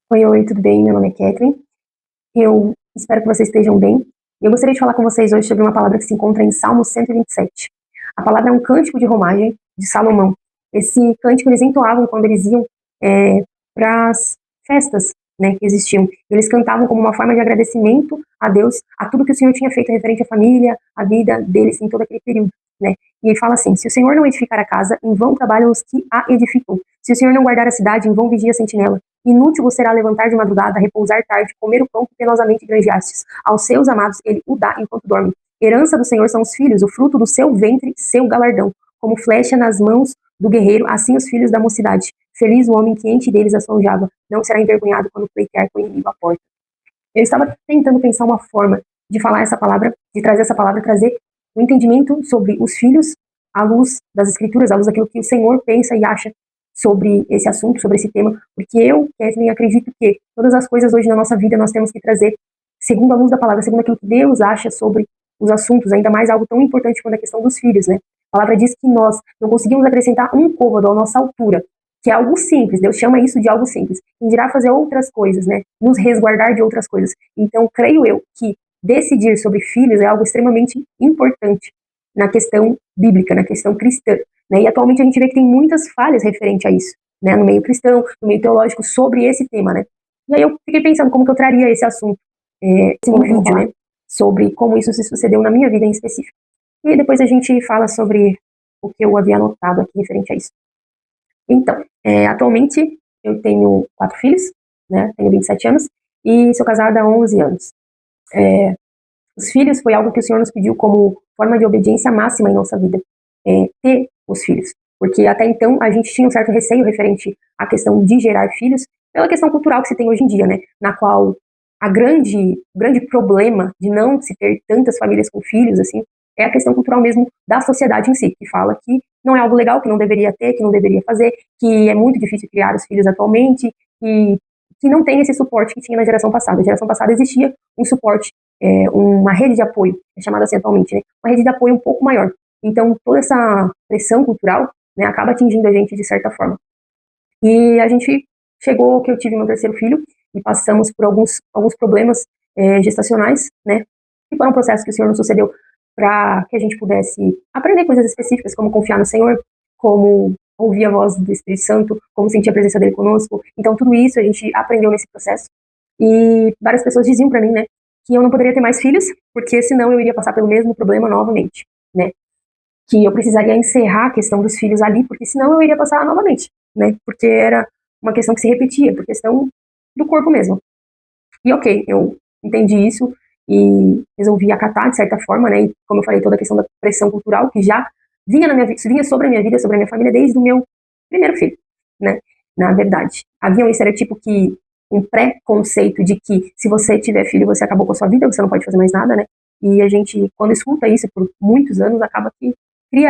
Oi, tudo bem? Meu nome é Catherine. Eu espero que vocês estejam bem. Eu gostaria de falar com vocês hoje sobre uma palavra que se encontra em Salmo 127. A palavra é um cântico de romagem de Salomão. Esse cântico eles entoavam quando eles iam para as festas, né, que existiam. Eles cantavam como uma forma de agradecimento a Deus, a tudo que o Senhor tinha feito referente à família, à vida deles em todo aquele período, né? E ele fala assim: se o Senhor não edificar a casa, em vão trabalham os que a edificam. Se o Senhor não guardar a cidade, em vão vigia a sentinela. Inútil vos será levantar de madrugada, repousar tarde, comer o pão que penosamente granjeastes. Aos seus amados ele o dá enquanto dorme. Herança do Senhor são os filhos, o fruto do seu ventre, seu galardão. Como flecha nas mãos do guerreiro, assim os filhos da mocidade. Feliz o homem que enche deles a sua aljava, não será envergonhado quando pleitear com o inimigo à porta. Eu estava tentando pensar uma forma de falar essa palavra, de trazer essa palavra, trazer o entendimento sobre os filhos à luz das escrituras, à luz daquilo que o Senhor pensa e acha sobre esse assunto, sobre esse tema, porque eu, Kathleen, acredito que todas as coisas hoje na nossa vida nós temos que trazer segundo a luz da palavra, segundo aquilo que Deus acha sobre os assuntos, ainda mais algo tão importante quanto a questão dos filhos, né? A palavra diz que nós não conseguimos acrescentar um côvado à nossa altura, que é algo simples, Deus chama isso de algo simples, e dirá fazer outras coisas, né? Nos resguardar de outras coisas. Então, creio eu que decidir sobre filhos é algo extremamente importante na questão bíblica, na questão cristã, né? E atualmente a gente vê que tem muitas falhas referente a isso, né? No meio cristão, no meio teológico, sobre esse tema, né? E aí eu fiquei pensando como que eu traria esse assunto, esse vídeo, né? Sobre como isso se sucedeu na minha vida em específico. E depois a gente fala sobre o que eu havia anotado aqui referente a isso. Então, atualmente eu tenho 4 filhos, né? Tenho 27 anos e sou casada há 11 anos. Os filhos foi algo que o Senhor nos pediu como forma de obediência máxima em nossa vida, ter os filhos. Porque até então a gente tinha um certo receio referente à questão de gerar filhos, pela questão cultural que se tem hoje em dia, né? Na qual o grande problema de não se ter tantas famílias com filhos, assim, é a questão cultural mesmo da sociedade em si, que fala que não é algo legal, que não deveria ter, que não deveria fazer, que é muito difícil criar os filhos atualmente, que não tem esse suporte que tinha na geração passada. Na geração passada existia um suporte, uma rede de apoio, é chamada assim atualmente, né? Uma rede de apoio um pouco maior. Então, toda essa pressão cultural, né, acaba atingindo a gente de certa forma. E a gente chegou que eu tive meu terceiro filho e passamos por alguns problemas gestacionais, né? E foram processos que o Senhor nos sucedeu para que a gente pudesse aprender coisas específicas, como confiar no Senhor, como ouvir a voz do Espírito Santo, como sentir a presença dele conosco. Então, tudo isso a gente aprendeu nesse processo. E várias pessoas diziam para mim, né, que eu não poderia ter mais filhos, porque senão eu iria passar pelo mesmo problema novamente, né? Que eu precisaria encerrar a questão dos filhos ali, porque senão eu iria passar novamente, né? Porque era uma questão que se repetia, por questão do corpo mesmo. E ok, eu entendi isso e resolvi acatar de certa forma, né? E como eu falei, toda a questão da pressão cultural que já vinha na minha vida, vinha sobre a minha vida, sobre a minha família desde o meu primeiro filho, né? Na verdade, havia um estereotipo que um pré-conceito de que se você tiver filho, você acabou com a sua vida, você não pode fazer mais nada, né? E a gente, quando escuta isso por muitos anos, acaba que cria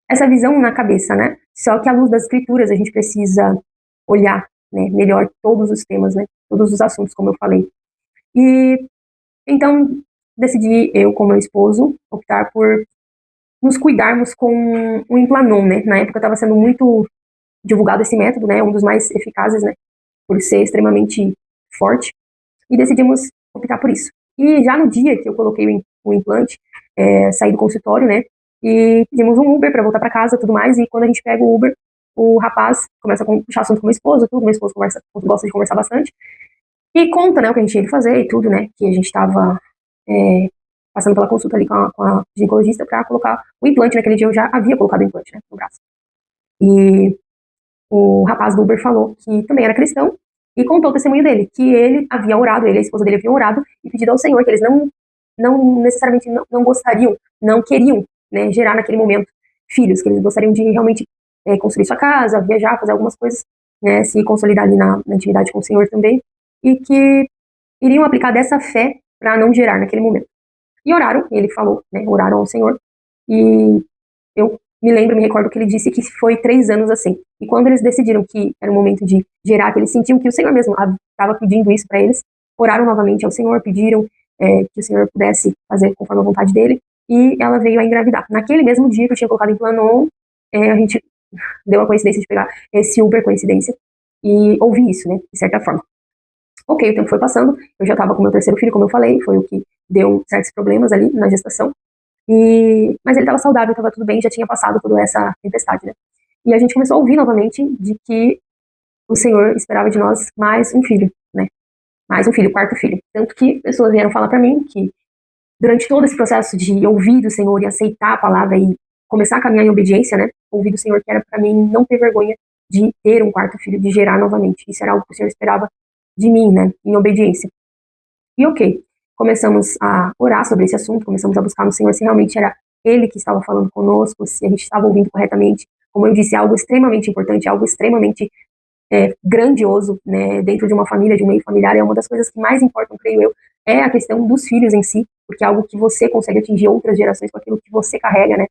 essa visão na cabeça, né? Só que à luz das escrituras a gente precisa olhar, né, melhor todos os temas, né? Todos os assuntos, como eu falei. E então decidi eu com meu esposo optar por nos cuidarmos com o Implanon, né? Na época estava sendo muito divulgado esse método, né? Um dos mais eficazes, né? Por ser extremamente forte. E decidimos optar por isso. E já no dia que eu coloquei o implante, saí do consultório, né? E pedimos um Uber para voltar para casa, tudo mais. E quando a gente pega o Uber, o rapaz começa a puxar assunto com a minha esposa, tudo. Minha esposa gosta de conversar bastante. E conta, né, o que a gente tinha que fazer e tudo, né? Que a gente estava passando pela consulta ali com a ginecologista para colocar o implante. Naquele dia eu já havia colocado o implante, né, no braço. E o rapaz do Uber falou que também era cristão e contou o testemunho dele, que ele havia orado, ele e a esposa dele haviam orado e pedido ao Senhor que eles não necessariamente não gostariam, não queriam, né, gerar naquele momento filhos, que eles gostariam de realmente construir sua casa, viajar, fazer algumas coisas, né, se consolidar ali na intimidade com o Senhor também, e que iriam aplicar dessa fé para não gerar naquele momento. E oraram, ele falou, né, oraram ao Senhor, e eu me recordo que ele disse que foi 3 anos assim. E quando eles decidiram que era o momento de gerar, que eles sentiam que o Senhor mesmo estava pedindo isso para eles, oraram novamente ao Senhor, pediram que o Senhor pudesse fazer conforme a vontade dele, e ela veio a engravidar. Naquele mesmo dia que eu tinha colocado em Planon, a gente deu a coincidência de pegar esse Uber, coincidência, e ouvir isso, né, de certa forma. Ok, o tempo foi passando, eu já estava com meu terceiro filho, como eu falei, foi o que deu certos problemas ali na gestação, mas ele estava saudável, estava tudo bem, já tinha passado toda essa tempestade, né. E a gente começou a ouvir novamente de que o Senhor esperava de nós mais um filho, né, mais um filho, quarto filho. Tanto que pessoas vieram falar para mim que durante todo esse processo de ouvir do Senhor e aceitar a palavra e começar a caminhar em obediência, né, ouvir do Senhor que era para mim não ter vergonha de ter um quarto filho, de gerar novamente. Isso era algo que o Senhor esperava de mim, né, em obediência. E ok, começamos a orar sobre esse assunto, começamos a buscar no Senhor se realmente era Ele que estava falando conosco, se a gente estava ouvindo corretamente. Como eu disse, é algo extremamente importante, algo extremamente grandioso, né, dentro de uma família, de um meio familiar, é uma das coisas que mais importam, creio eu, é a questão dos filhos em si, porque é algo que você consegue atingir outras gerações com aquilo que você carrega, né.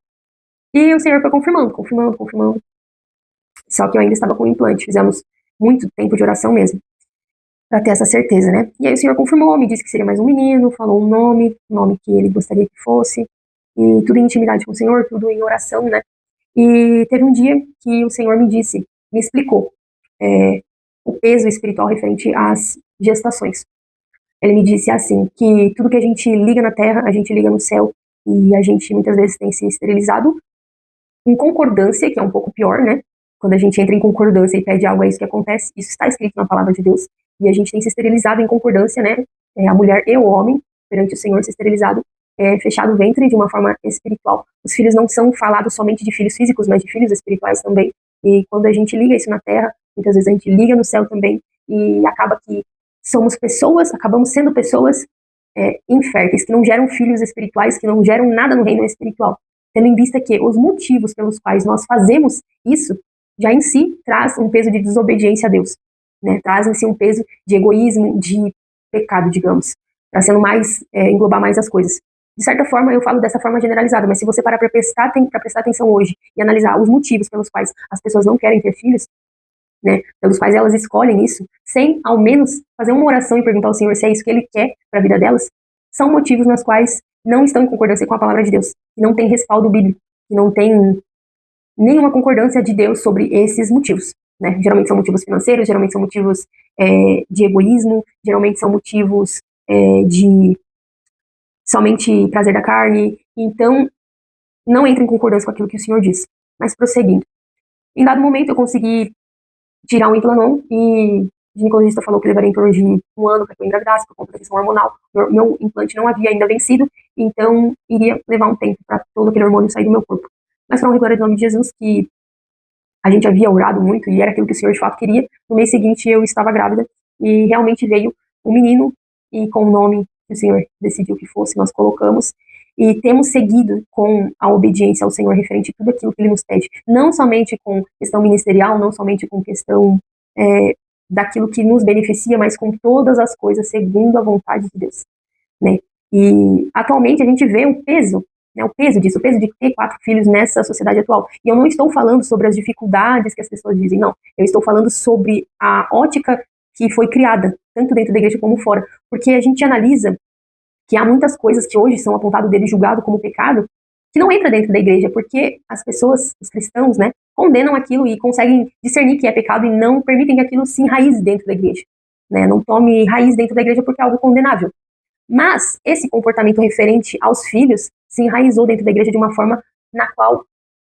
E o Senhor foi confirmando, confirmando, confirmando. Só que eu ainda estava com o implante, fizemos muito tempo de oração mesmo, para ter essa certeza, né. E aí o Senhor confirmou, me disse que seria mais um menino, falou um nome que ele gostaria que fosse, e tudo em intimidade com o Senhor, tudo em oração, né. E teve um dia que o Senhor me disse, me explicou, o peso espiritual referente às gestações. Ele me disse assim, que tudo que a gente liga na terra, a gente liga no céu, e a gente muitas vezes tem se esterilizado em concordância, que é um pouco pior, né? Quando a gente entra em concordância e pede algo, é isso que acontece. Isso está escrito na palavra de Deus. E a gente tem se esterilizado em concordância, né? A mulher e o homem, perante o Senhor, se esterilizado, fechado o ventre de uma forma espiritual. Os filhos não são falados somente de filhos físicos, mas de filhos espirituais também. E quando a gente liga isso na terra, muitas vezes a gente liga no céu também, e acaba que somos pessoas, acabamos sendo pessoas inférteis, que não geram filhos espirituais, que não geram nada no reino espiritual. Tendo em vista que os motivos pelos quais nós fazemos isso, já em si traz um peso de desobediência a Deus, né? Traz em si um peso de egoísmo, de pecado, digamos, para sendo mais, englobar mais as coisas. De certa forma, eu falo dessa forma generalizada, mas se você parar para prestar atenção hoje e analisar os motivos pelos quais as pessoas não querem ter filhos, né, pelos quais elas escolhem isso, sem ao menos fazer uma oração e perguntar ao Senhor se é isso que Ele quer para a vida delas, são motivos nos quais não estão em concordância com a palavra de Deus, que não tem respaldo bíblico, que não tem nenhuma concordância de Deus sobre esses motivos, né? Geralmente são motivos financeiros, geralmente são motivos de egoísmo, geralmente são motivos de somente prazer da carne, então não entra em concordância com aquilo que o Senhor diz. Mas prosseguindo, em dado momento eu consegui tirar um implanon e o ginecologista falou que levaria em torno de um ano para que eu engravidasse por conta da questão hormonal. Meu implante não havia ainda vencido, então iria levar um tempo para todo aquele hormônio sair do meu corpo. Mas para honra e glória do nome de Jesus, que a gente havia orado muito e era aquilo que o Senhor de fato queria, no mês seguinte eu estava grávida e realmente veio um menino e com o nome que o Senhor decidiu que fosse, nós colocamos e temos seguido com a obediência ao Senhor referente a tudo aquilo que Ele nos pede, não somente com questão ministerial, não somente com questão daquilo que nos beneficia, mas com todas as coisas segundo a vontade de Deus, né? E atualmente a gente vê o peso, né, o peso disso, o peso de ter 4 filhos nessa sociedade atual. E eu não estou falando sobre as dificuldades que as pessoas dizem, não. Eu estou falando sobre a ótica que foi criada, tanto dentro da igreja como fora. Porque a gente analisa que há muitas coisas que hoje são apontadas dele julgado como pecado, que não entra dentro da igreja, porque as pessoas, os cristãos, né, condenam aquilo e conseguem discernir que é pecado e não permitem que aquilo se enraize dentro da igreja, né, não tome raiz dentro da igreja porque é algo condenável. Mas esse comportamento referente aos filhos se enraizou dentro da igreja de uma forma na qual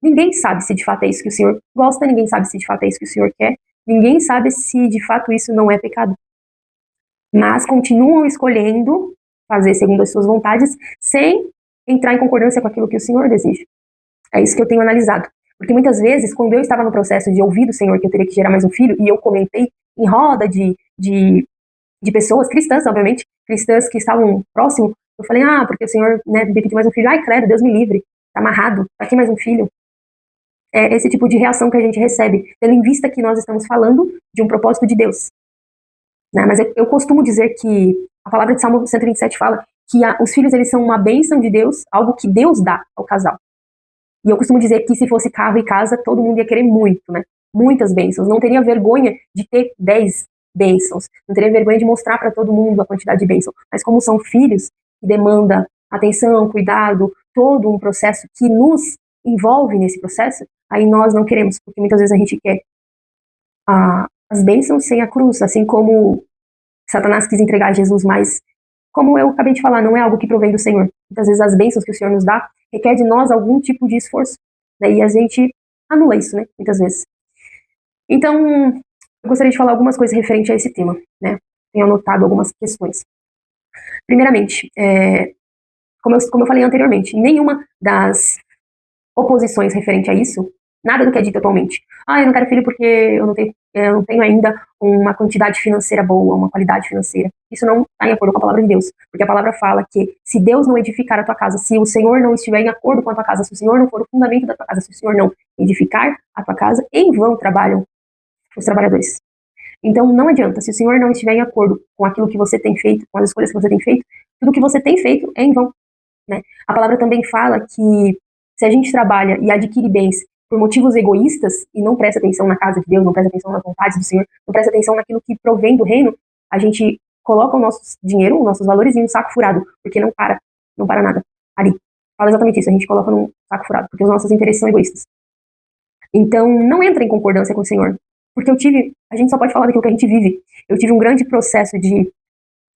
ninguém sabe se de fato é isso que o Senhor gosta, ninguém sabe se de fato é isso que o Senhor quer, ninguém sabe se de fato isso não é pecado. Mas continuam escolhendo fazer segundo as suas vontades, sem entrar em concordância com aquilo que o Senhor deseja. É isso que eu tenho analisado. Porque muitas vezes, quando eu estava no processo de ouvir do Senhor que eu teria que gerar mais um filho, e eu comentei em roda de pessoas, cristãs, obviamente, cristãs que estavam próximo, eu falei, porque o Senhor, né, me pediu mais um filho. Ai, credo, Deus me livre, tá amarrado, pra que mais um filho? É esse tipo de reação que a gente recebe, tendo em vista que nós estamos falando de um propósito de Deus. Né? Mas eu costumo dizer que a palavra de Salmo 127 fala que os filhos eles são uma bênção de Deus, algo que Deus dá ao casal. E eu costumo dizer que se fosse carro e casa, todo mundo ia querer muito, né? Muitas bênçãos. Não teria vergonha de ter 10 bênçãos. Não teria vergonha de mostrar para todo mundo a quantidade de bênçãos. Mas como são filhos, que demanda atenção, cuidado, todo um processo que nos envolve nesse processo, aí nós não queremos, porque muitas vezes a gente quer as bênçãos sem a cruz, assim como Satanás quis entregar Jesus, mas como eu acabei de falar, não é algo que provém do Senhor. Muitas vezes as bênçãos que o Senhor nos dá requer de nós algum tipo de esforço, né? E a gente anula isso, né? Muitas vezes. Então, eu gostaria de falar algumas coisas referente a esse tema, né? Tenho anotado algumas questões. Primeiramente, como eu falei anteriormente, nenhuma das oposições referente a isso, nada do que é dito atualmente. Eu não quero filho porque eu não tenho ainda uma quantidade financeira boa, uma qualidade financeira. Isso não está em acordo com a palavra de Deus, porque a palavra fala que se Deus não edificar a tua casa, se o Senhor não estiver em acordo com a tua casa, se o Senhor não for o fundamento da tua casa, se o Senhor não edificar a tua casa, em vão trabalham os trabalhadores. Então não adianta, se o Senhor não estiver em acordo com aquilo que você tem feito, com as escolhas que você tem feito, tudo que você tem feito é em vão, né? A palavra também fala que se a gente trabalha e adquire bens por motivos egoístas e não presta atenção na casa de Deus, não presta atenção nas vontades do Senhor, não presta atenção naquilo que provém do reino, a gente coloca o nosso dinheiro, os nossos valores em um saco furado, porque não para nada ali. Fala exatamente isso, a gente coloca num saco furado, porque os nossos interesses são egoístas. Então, não entra em concordância com o Senhor, porque a gente só pode falar daquilo que a gente vive. Eu tive um grande processo de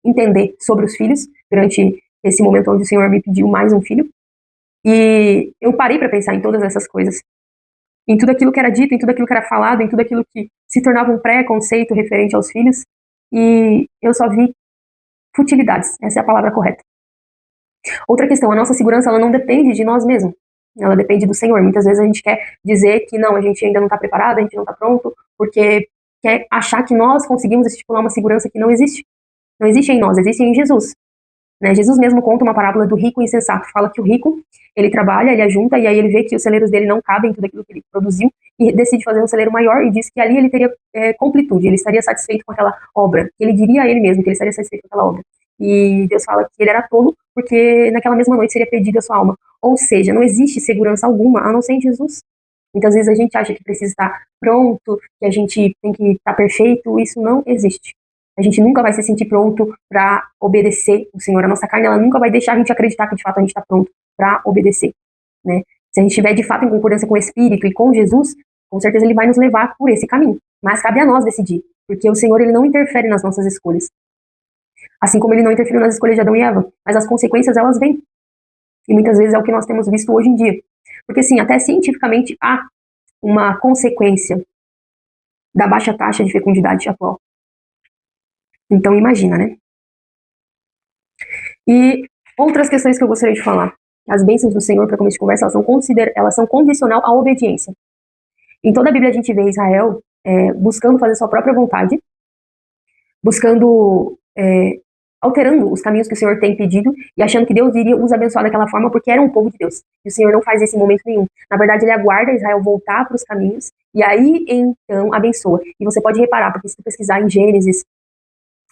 entender sobre os filhos durante esse momento onde o Senhor me pediu mais um filho. E eu parei para pensar em todas essas coisas, em tudo aquilo que era dito, em tudo aquilo que era falado, em tudo aquilo que se tornava um pré-conceito referente aos filhos, e eu só vi futilidades, essa é a palavra correta. Outra questão, a nossa segurança ela não depende de nós mesmos, ela depende do Senhor. Muitas vezes a gente quer dizer que não, a gente ainda não está preparado, a gente não está pronto, porque quer achar que nós conseguimos estipular uma segurança que não existe. Não existe em nós, existe em Jesus. Né? Jesus mesmo conta uma parábola do rico insensato. Fala que o rico, ele trabalha, ele ajunta, e aí ele vê que os celeiros dele não cabem em tudo aquilo que ele produziu, e decide fazer um celeiro maior, e diz que ali ele teria completude, ele estaria satisfeito com aquela obra. Ele diria a ele mesmo que ele estaria satisfeito com aquela obra. E Deus fala que ele era tolo, porque naquela mesma noite seria perdida a sua alma. Ou seja, não existe segurança alguma, a não ser em Jesus. Muitas vezes a gente acha que precisa estar pronto, que a gente tem que estar perfeito, isso não existe. A gente nunca vai se sentir pronto para obedecer o Senhor. A nossa carne ela nunca vai deixar a gente acreditar que de fato a gente está pronto para obedecer, né? Se a gente estiver de fato em concordância com o Espírito e com Jesus, com certeza ele vai nos levar por esse caminho. Mas cabe a nós decidir, porque o Senhor ele não interfere nas nossas escolhas. Assim como ele não interferiu nas escolhas de Adão e Eva, mas as consequências elas vêm. E muitas vezes é o que nós temos visto hoje em dia. Porque sim, até cientificamente há uma consequência da baixa taxa de fecundidade atual. Então imagina, né? E outras questões que eu gostaria de falar. As bênçãos do Senhor, para começo de conversa, elas são condicional à obediência. Em toda a Bíblia a gente vê Israel buscando fazer sua própria vontade, buscando, alterando os caminhos que o Senhor tem pedido e achando que Deus iria os abençoar daquela forma porque era um povo de Deus. E o Senhor não faz isso em momento nenhum. Na verdade, ele aguarda Israel voltar para os caminhos e aí, então, abençoa. E você pode reparar, porque se você pesquisar em Gênesis,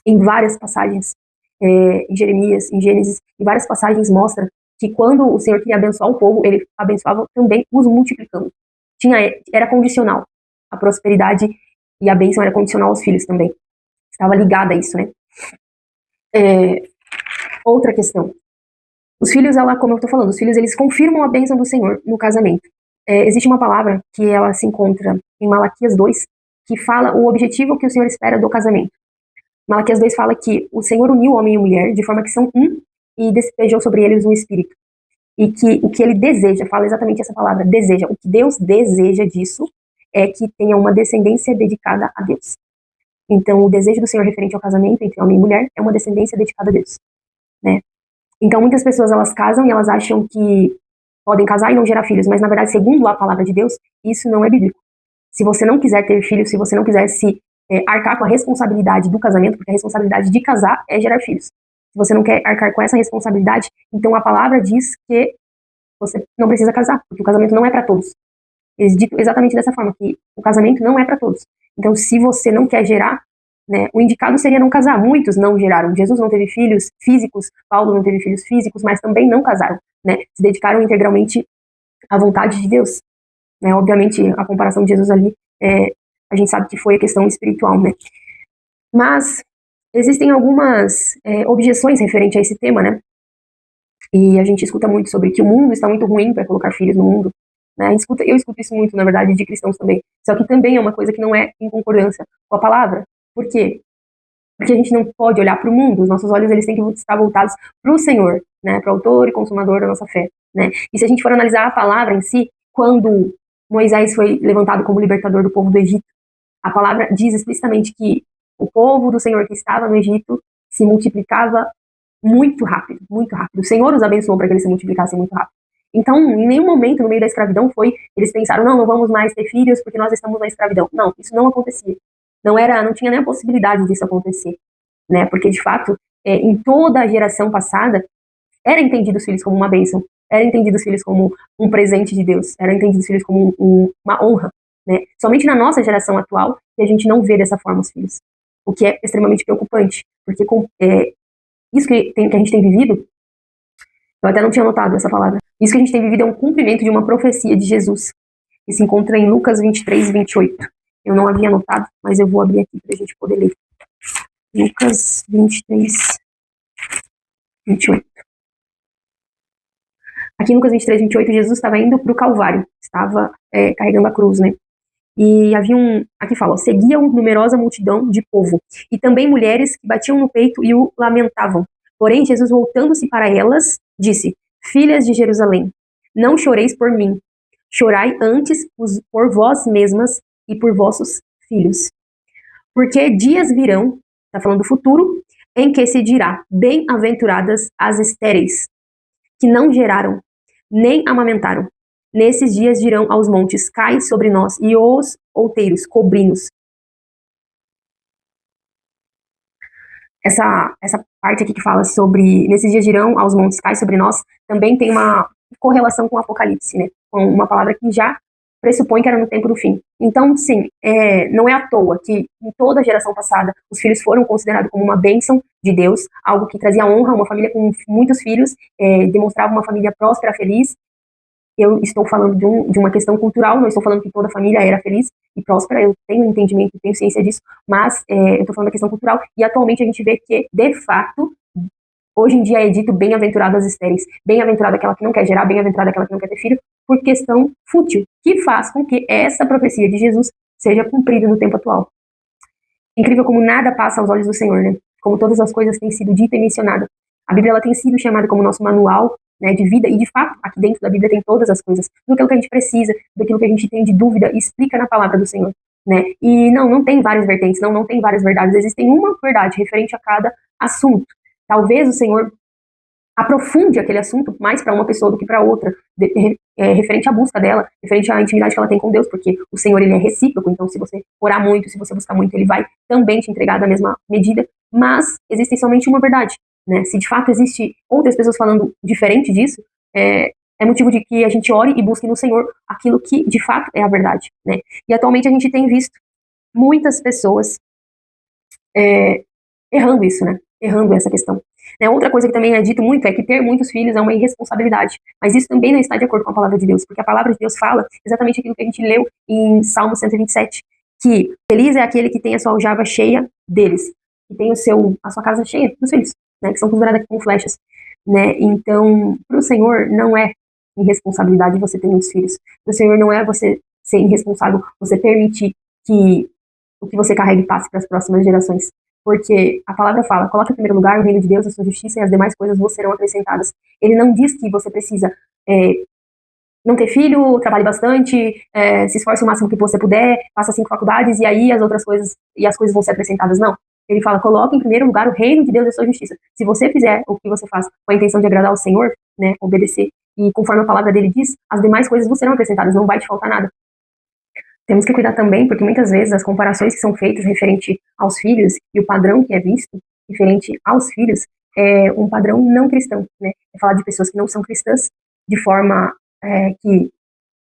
em várias passagens, em Jeremias, em Gênesis, em várias passagens mostra que quando o Senhor queria abençoar o povo, ele abençoava também os multiplicando. Era condicional. A prosperidade e a bênção era condicional aos filhos também. Estava ligada a isso, né? Outra questão. Os filhos, como eu estou falando, os filhos eles confirmam a bênção do Senhor no casamento. Existe uma palavra que ela se encontra em Malaquias 2, que fala o objetivo que o Senhor espera do casamento. Malaquias 2 fala que o Senhor uniu o homem e a mulher de forma que são um e despejou sobre eles um espírito. E que o que ele deseja, fala exatamente essa palavra, deseja. O que Deus deseja disso é que tenha uma descendência dedicada a Deus. Então, o desejo do Senhor referente ao casamento entre homem e mulher é uma descendência dedicada a Deus, né? Então, muitas pessoas, elas casam e elas acham que podem casar e não gerar filhos, mas, na verdade, segundo a palavra de Deus, isso não é bíblico. Se você não quiser ter filhos, se você não quiser se arcar com a responsabilidade do casamento, porque a responsabilidade de casar é gerar filhos. Se você não quer arcar com essa responsabilidade, então a palavra diz que você não precisa casar, porque o casamento não é para todos. Eles dito exatamente dessa forma, que o casamento não é para todos. Então, se você não quer gerar, né, o indicado seria não casar. Muitos não geraram. Jesus não teve filhos físicos, Paulo não teve filhos físicos, mas também não casaram, né? Se dedicaram integralmente à vontade de Deus. Né? Obviamente, a comparação de Jesus ali, a gente sabe que foi a questão espiritual, né? Mas existem algumas objeções referente a esse tema, né? E a gente escuta muito sobre que o mundo está muito ruim para colocar filhos no mundo. né? Eu escuto isso muito, na verdade, de cristãos também. Só que também é uma coisa que não é em concordância com a palavra. Por quê? Porque a gente não pode olhar para o mundo, os nossos olhos eles têm que estar voltados para o Senhor, né, para o autor e consumador da nossa fé, né? E se a gente for analisar a palavra em si, quando Moisés foi levantado como libertador do povo do Egito, a palavra diz explicitamente que o povo do Senhor que estava no Egito se multiplicava muito rápido, muito rápido. O Senhor os abençoou para que eles se multiplicassem muito rápido. Então, em nenhum momento no meio da escravidão eles pensaram, não vamos mais ter filhos porque nós estamos na escravidão. Não, isso não acontecia. Não tinha nem a possibilidade disso acontecer, né? Porque de fato, em toda a geração passada, era entendido os filhos como uma bênção, era entendido os filhos como um presente de Deus, era entendido os filhos como uma honra, né? Somente na nossa geração atual que a gente não vê dessa forma os filhos, o que é extremamente preocupante, porque isso que a gente tem vivido, eu até não tinha notado essa palavra, isso que a gente tem vivido é um cumprimento de uma profecia de Jesus, que se encontra em Lucas 23 e 28. Eu não havia anotado, mas eu vou abrir aqui para a gente poder ler. Lucas 23, 28. Aqui em Lucas 23, 28, Jesus estava indo para o Calvário, estava carregando a cruz, né? E havia aqui fala, seguia numerosa multidão de povo, e também mulheres que batiam no peito e o lamentavam. Porém, Jesus, voltando-se para elas, disse, filhas de Jerusalém, não choreis por mim, chorai antes por vós mesmas e por vossos filhos. Porque dias virão, está falando do futuro, em que se dirá, bem-aventuradas as estéreis, que não geraram, nem amamentaram. Nesses dias dirão aos montes, cai sobre nós, e os outeiros, cobri-nos. Essa parte aqui que fala sobre, nesses dias dirão aos montes, cai sobre nós, também tem uma correlação com o Apocalipse, né? Com uma palavra que já pressupõe que era no tempo do fim. Então, sim, não é à toa que em toda a geração passada os filhos foram considerados como uma bênção de Deus, algo que trazia honra, uma família com muitos filhos, demonstrava uma família próspera, feliz. Eu estou falando de uma questão cultural, não estou falando que toda família era feliz e próspera, eu tenho entendimento, tenho ciência disso, mas eu estou falando da questão cultural, e atualmente a gente vê que, de fato, hoje em dia é dito bem-aventurado as estéreis, bem-aventurada aquela que não quer gerar, bem-aventurada aquela que não quer ter filho, por questão fútil, que faz com que essa profecia de Jesus seja cumprida no tempo atual. Incrível como nada passa aos olhos do Senhor, né? Como todas as coisas têm sido dita e mencionada. A Bíblia ela tem sido chamada como nosso manual, né, de vida, e de fato, aqui dentro da Bíblia tem todas as coisas, tudo aquilo que a gente precisa, daquilo que a gente tem de dúvida, explica na palavra do Senhor, né? E não tem várias vertentes, não tem várias verdades, existem uma verdade referente a cada assunto. Talvez o Senhor aprofunde aquele assunto mais para uma pessoa do que para outra, referente à busca dela, referente à intimidade que ela tem com Deus, porque o Senhor ele é recíproco, então se você orar muito, se você buscar muito, ele vai também te entregar da mesma medida, mas existe somente uma verdade, né? Se de fato existe outras pessoas falando diferente disso, é motivo de que a gente ore e busque no Senhor aquilo que de fato é a verdade, né? E atualmente a gente tem visto muitas pessoas errando isso, né? Errando essa questão. Outra coisa que também é dito muito é que ter muitos filhos é uma irresponsabilidade, mas isso também não está de acordo com a palavra de Deus, porque a palavra de Deus fala exatamente aquilo que a gente leu em Salmo 127, que feliz é aquele que tem a sua aljava cheia deles, que tem a sua casa cheia dos filhos, né, que são considerados como flechas, né? Então, para o Senhor não é irresponsabilidade você ter muitos filhos, para o Senhor não é você ser irresponsável, você permitir que o que você carregue passe para as próximas gerações. Porque a palavra fala, coloque em primeiro lugar o reino de Deus, a sua justiça, e as demais coisas vos serão acrescentadas. Ele não diz que você precisa não ter filho, trabalhe bastante, se esforce o máximo que você puder, faça 5 faculdades e aí as outras coisas, e as coisas vão ser acrescentadas. Não. Ele fala, coloque em primeiro lugar o reino de Deus e a sua justiça. Se você fizer o que você faz com a intenção de agradar ao Senhor, né, obedecer, e conforme a palavra dele diz, as demais coisas vos serão acrescentadas, não vai te faltar nada. Temos que cuidar também, porque muitas vezes as comparações que são feitas referente aos filhos e o padrão que é visto referente aos filhos é um padrão não cristão, né? É falar de pessoas que não são cristãs de forma que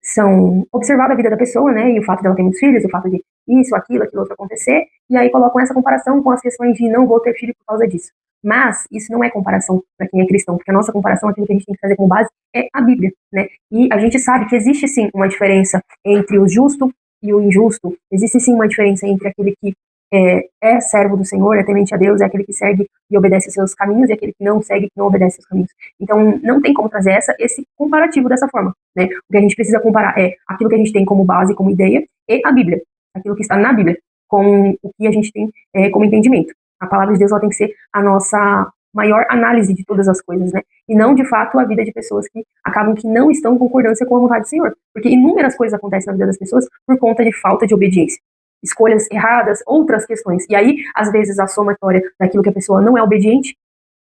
são observando a vida da pessoa, né? E o fato dela ter muitos filhos, o fato de isso, aquilo outro acontecer, e aí colocam essa comparação com as questões de não vou ter filho por causa disso. Mas isso não é comparação para quem é cristão, porque a nossa comparação, aquilo que a gente tem que fazer como base, é a Bíblia, né? E a gente sabe que existe sim uma diferença entre o justo e o injusto, existe sim uma diferença entre aquele que é servo do Senhor, é temente a Deus, é aquele que segue e obedece os seus caminhos, e aquele que não segue e não obedece os caminhos. Então, não tem como trazer esse comparativo dessa forma, né? O que a gente precisa comparar é aquilo que a gente tem como base, como ideia, e a Bíblia, aquilo que está na Bíblia, com o que a gente tem como entendimento. A palavra de Deus ela tem que ser a nossa maior análise de todas as coisas, né? E não, de fato, a vida de pessoas que acabam que não estão em concordância com a vontade do Senhor. Porque inúmeras coisas acontecem na vida das pessoas por conta de falta de obediência. Escolhas erradas, outras questões. E aí, às vezes, a somatória daquilo que a pessoa não é obediente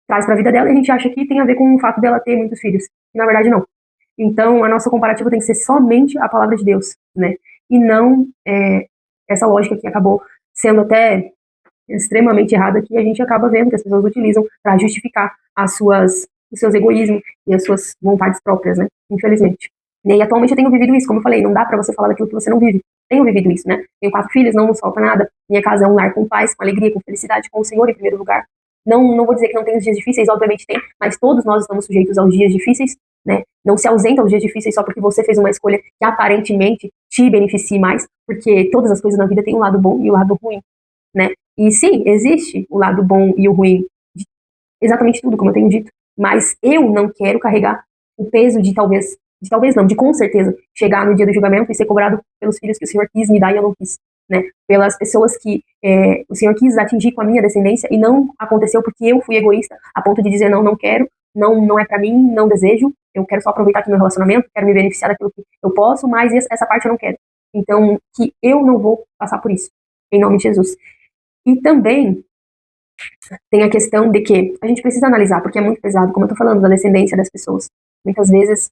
traz para a vida dela e a gente acha que tem a ver com o fato dela ter muitos filhos. E, na verdade, não. Então, a nossa comparativa tem que ser somente a palavra de Deus, né? E não essa lógica que acabou sendo até extremamente errada, que a gente acaba vendo que as pessoas utilizam para justificar os seus egoísmos e as suas vontades próprias, né? Infelizmente. E atualmente eu tenho vivido isso, como eu falei, não dá para você falar daquilo que você não vive. Tenho vivido isso, né? Tenho 4 filhos, não nos falta nada. Minha casa é um lar com paz, com alegria, com felicidade, com o Senhor em primeiro lugar. Não vou dizer que não tem os dias difíceis, obviamente tem, mas todos nós estamos sujeitos aos dias difíceis, né? Não se ausenta aos dias difíceis só porque você fez uma escolha que aparentemente te beneficie mais, porque todas as coisas na vida têm um lado bom e um lado ruim, né? E sim, existe o lado bom e o ruim de exatamente tudo, como eu tenho dito, mas eu não quero carregar o peso de talvez não, de com certeza, chegar no dia do julgamento e ser cobrado pelos filhos que o Senhor quis me dar e eu não quis, né? Pelas pessoas que o Senhor quis atingir com a minha descendência e não aconteceu porque eu fui egoísta a ponto de dizer não quero, não é para mim, não desejo, eu quero só aproveitar aqui meu relacionamento, quero me beneficiar daquilo que eu posso, mas essa parte eu não quero. Então, que eu não vou passar por isso, em nome de Jesus. E também tem a questão de que a gente precisa analisar, porque é muito pesado, como eu estou falando, da descendência das pessoas. Muitas vezes,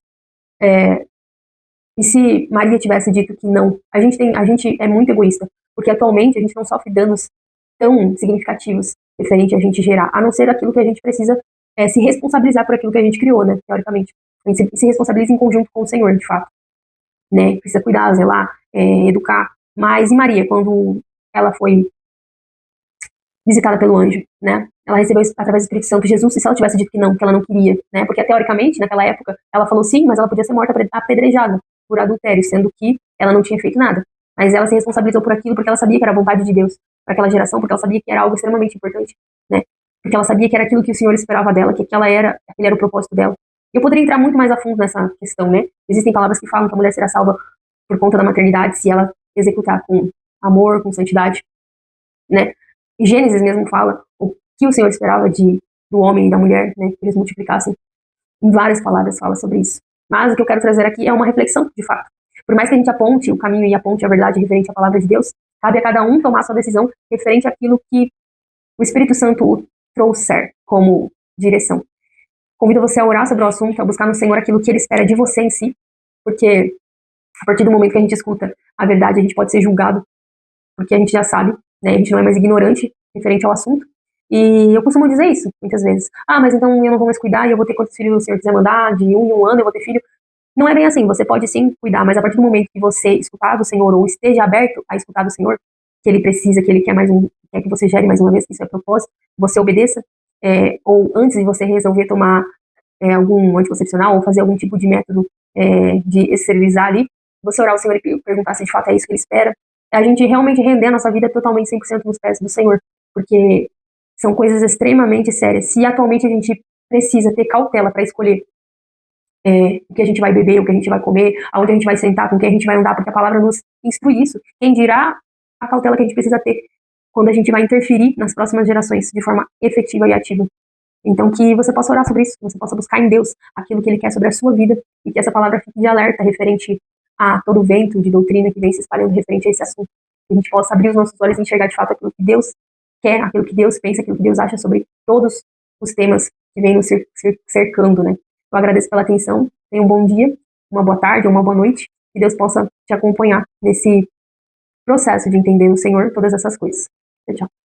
e se Maria tivesse dito que não, a gente é muito egoísta, porque atualmente a gente não sofre danos tão significativos referente a gente gerar, a não ser aquilo que a gente precisa se responsabilizar por aquilo que a gente criou, né, teoricamente. A gente se responsabiliza em conjunto com o Senhor, de fato, né, precisa cuidar, zelar, educar. Mas e Maria, quando ela foi visitada pelo anjo, né? Ela recebeu através do Espírito Santo Jesus, e se ela tivesse dito que ela não queria, né? Porque teoricamente, naquela época, ela falou sim, mas ela podia ser morta apedrejada por adultério, sendo que ela não tinha feito nada. Mas ela se responsabilizou por aquilo porque ela sabia que era a vontade de Deus para aquela geração, porque ela sabia que era algo extremamente importante, né? Porque ela sabia que era aquilo que o Senhor esperava dela, que aquele era o propósito dela. Eu poderia entrar muito mais a fundo nessa questão, né? Existem palavras que falam que a mulher será salva por conta da maternidade se ela executar com amor, com santidade, né? E Gênesis mesmo fala o que o Senhor esperava do homem e da mulher, né, que eles multiplicassem. Em várias palavras fala sobre isso. Mas o que eu quero trazer aqui é uma reflexão, de fato. Por mais que a gente aponte o caminho e aponte a verdade referente à palavra de Deus, cabe a cada um tomar sua decisão referente àquilo que o Espírito Santo o trouxer como direção. Convido você a orar sobre o assunto, a buscar no Senhor aquilo que Ele espera de você em si, porque a partir do momento que a gente escuta a verdade, a gente pode ser julgado, porque a gente já sabe, né, a gente não é mais ignorante referente ao assunto. E eu costumo dizer isso, muitas vezes. Ah, mas então eu não vou mais cuidar e eu vou ter quantos filhos o Senhor quiser mandar, de 1 em 1 ano eu vou ter filho. Não é bem assim, você pode sim cuidar, mas a partir do momento que você escutar do Senhor, ou esteja aberto a escutar do Senhor, que Ele precisa, que Ele quer que você gere mais uma vez, que isso é propósito, você obedeça, ou antes de você resolver tomar algum anticoncepcional, ou fazer algum tipo de método de esterilizar ali, você orar ao Senhor e perguntar se de fato é isso que Ele espera, a gente realmente render a nossa vida totalmente 100% nos pés do Senhor, porque são coisas extremamente sérias. Se atualmente a gente precisa ter cautela para escolher o que a gente vai beber, o que a gente vai comer, aonde a gente vai sentar, com quem a gente vai andar, porque a palavra nos instrui isso. Quem dirá a cautela que a gente precisa ter quando a gente vai interferir nas próximas gerações de forma efetiva e ativa. Então, que você possa orar sobre isso, que você possa buscar em Deus aquilo que Ele quer sobre a sua vida, e que essa palavra fique de alerta referente a todo o vento de doutrina que vem se espalhando referente a esse assunto. Que a gente possa abrir os nossos olhos e enxergar de fato aquilo que Deus quer, aquilo que Deus pensa, aquilo que Deus acha sobre todos os temas que vêm nos cercando, né? Eu agradeço pela atenção, tenha um bom dia, uma boa tarde ou uma boa noite, que Deus possa te acompanhar nesse processo de entender no Senhor todas essas coisas. Tchau, tchau.